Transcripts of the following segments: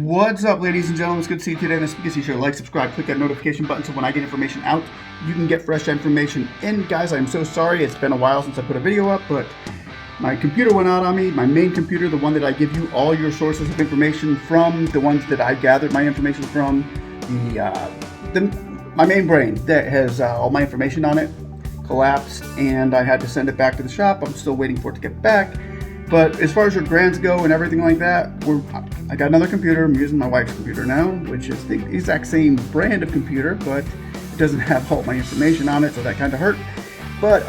What's up, ladies and gentlemen? It's good to see you today. This is sure to like, subscribe, click that notification button so when I get information out, you can get fresh information in. Guys, I'm so sorry. It's been a while since I put a video up, but my computer went out on me. My main computer, the one that I give you all your sources of information from, the ones that I gathered my information from, my main brain that has all my information on it, collapsed, and I had to send it back to the shop. I'm still waiting for it to get back. But as far as your grants go and everything like that, I got another computer. I'm using my wife's computer now, which is the exact same brand of computer, but it doesn't have all my information on it, so that kind of hurt. But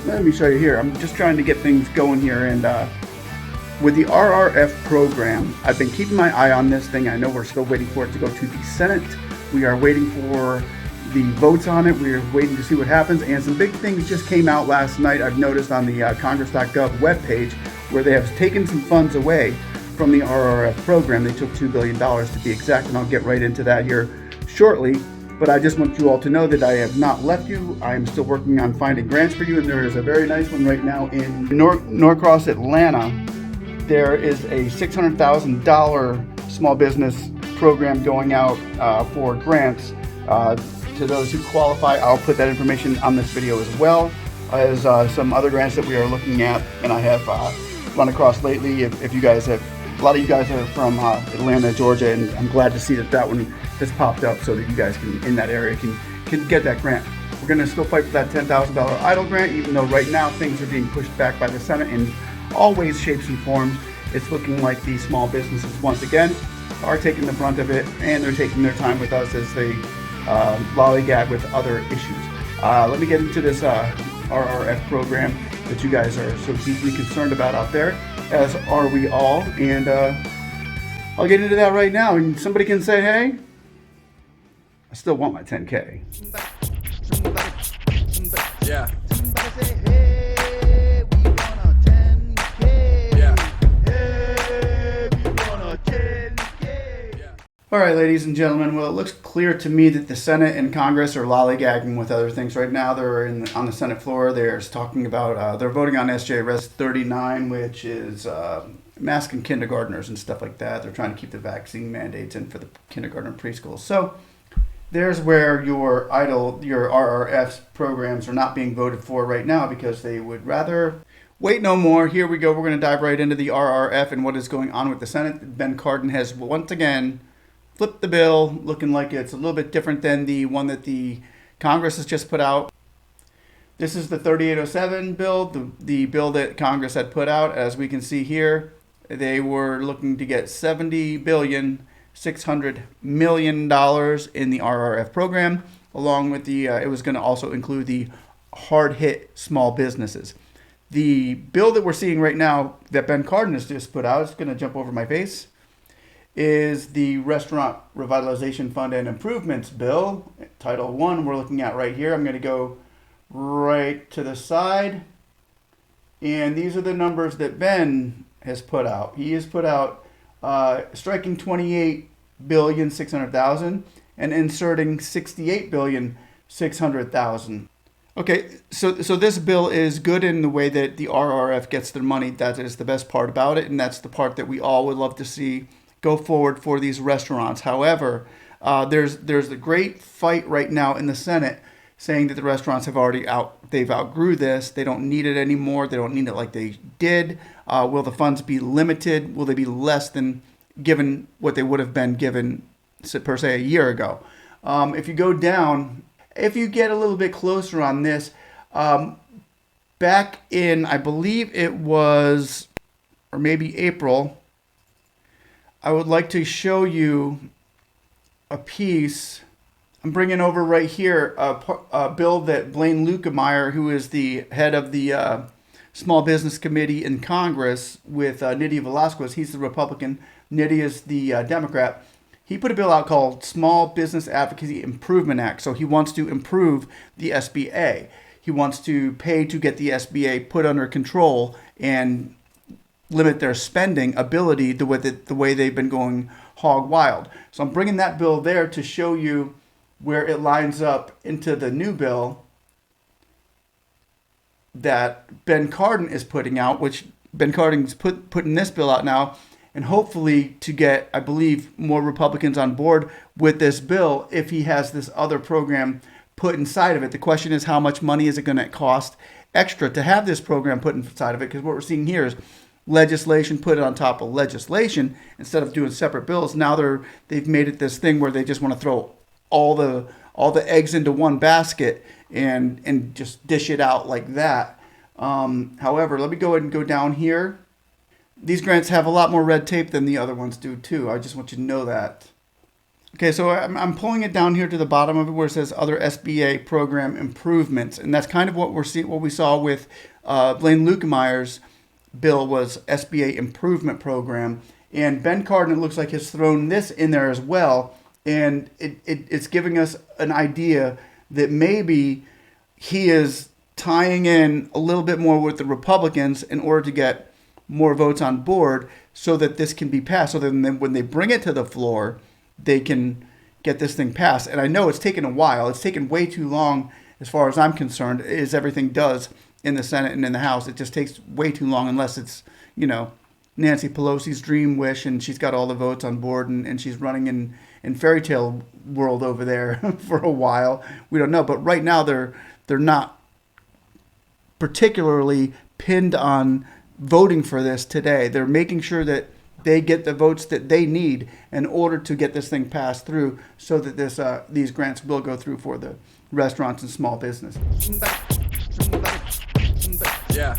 let me show you here. I'm just trying to get things going here, and with the RRF program, I've been keeping my eye on this thing. I know we're still waiting for it to go to the Senate. We are waiting for the votes on it. We're waiting to see what happens, and some big things just came out last night. I've noticed on the congress.gov webpage, where they have taken some funds away from the RRF program. They took $2 billion to be exact, and I'll get right into that here shortly. But I just want you all to know that I have not left you. I am still working on finding grants for you, and there is a very nice one right now in Norcross, Atlanta. There is a $600,000 small business program going out for grants to those who qualify. I'll put that information on this video as well as some other grants that we are looking at, and I have run across lately. If you guys have, a lot of you guys are from Atlanta, Georgia, and I'm glad to see that one has popped up so that you guys can, in that area, can get that grant. We're going to still fight for that $10,000 EIDL grant, even though right now things are being pushed back by the Senate in all ways, shapes, and forms. It's looking like the small businesses once again are taking the brunt of it, and they're taking their time with us as they lollygag with other issues. Let me get into this RRF program that you guys are so deeply concerned about out there, as are we all, and I'll get into that right now. And somebody can say, hey, I still want my 10K. Yeah. All right, ladies and gentlemen, well, it looks clear to me that the Senate and Congress are lollygagging with other things right now. They're on the Senate floor. They're talking about, they're voting on SJ Res 39, which is masking kindergartners and stuff like that. They're trying to keep the vaccine mandates in for the kindergarten and preschool. So there's where your EIDL, your RRF programs are not being voted for right now because they would rather wait no more. Here we go. We're going to dive right into the RRF and what is going on with the Senate. Ben Cardin has once again flipped the bill, looking like it's a little bit different than the one that the Congress has just put out. This is the 3807 bill, the bill that Congress had put out. As we can see here, they were looking to get $70,600 million in the RRF program, along with the, it was going to also include the hard-hit small businesses. The bill that we're seeing right now that Ben Cardin has just put out, it's going to jump over my face, is the Restaurant Revitalization Fund and Improvements Bill, Title I, we're looking at right here. I'm going to go right to the side, and these are the numbers that Ben has put out. He has put out striking $28,600,000 and inserting $68,600,000. Okay, so this bill is good in the way that the RRF gets their money. That is the best part about it, and that's the part that we all would love to see go forward for these restaurants. However, there's the great fight right now in the Senate saying that the restaurants have they've outgrew this. They don't need it anymore. They don't need it like they did. Will the funds be limited? Will they be less than given what they would have been given per se a year ago? If you go down, if you get a little bit closer on this, back in, I believe it was, or maybe April, I would like to show you a piece. I'm bringing over right here a bill that Blaine Lukemeyer, who is the head of the Small Business Committee in Congress with Nydia Velasquez, he's the Republican, Nydia is the Democrat. He put a bill out called Small Business Advocacy Improvement Act. So he wants to improve the SBA. He wants to pay to get the SBA put under control and limit their spending ability the way they've been going hog wild. So I'm bringing that bill there to show you where it lines up into the new bill that Ben Cardin is putting out, which Ben Cardin's putting this bill out now, and hopefully to get, I believe, more Republicans on board with this bill if he has this other program put inside of it. The question is, how much money is it going to cost extra to have this program put inside of it? Because what we're seeing here is legislation put it on top of legislation instead of doing separate bills. Now they've made it this thing where they just want to throw all the eggs into one basket and just dish it out like that. However, let me go ahead and go down here. These grants have a lot more red tape than the other ones do too. I just want you to know that. Okay, so I'm pulling it down here to the bottom of it where it says other SBA program improvements, and that's kind of what what we saw with Blaine Lukemeyer's bill was SBA improvement program, and Ben Cardin, it looks like, has thrown this in there as well, and it's giving us an idea that maybe he is tying in a little bit more with the Republicans in order to get more votes on board so that this can be passed, so that then when they bring it to the floor, they can get this thing passed. And I know it's taken a while. It's taken way too long as far as I'm concerned, as everything does in the Senate and in the House. It just takes way too long unless it's, Nancy Pelosi's dream wish and she's got all the votes on board and she's running in fairy tale world over there for a while. We don't know. But right now they're not particularly pinned on voting for this today. They're making sure that they get the votes that they need in order to get this thing passed through so that these grants will go through for the restaurants and small business. Yeah.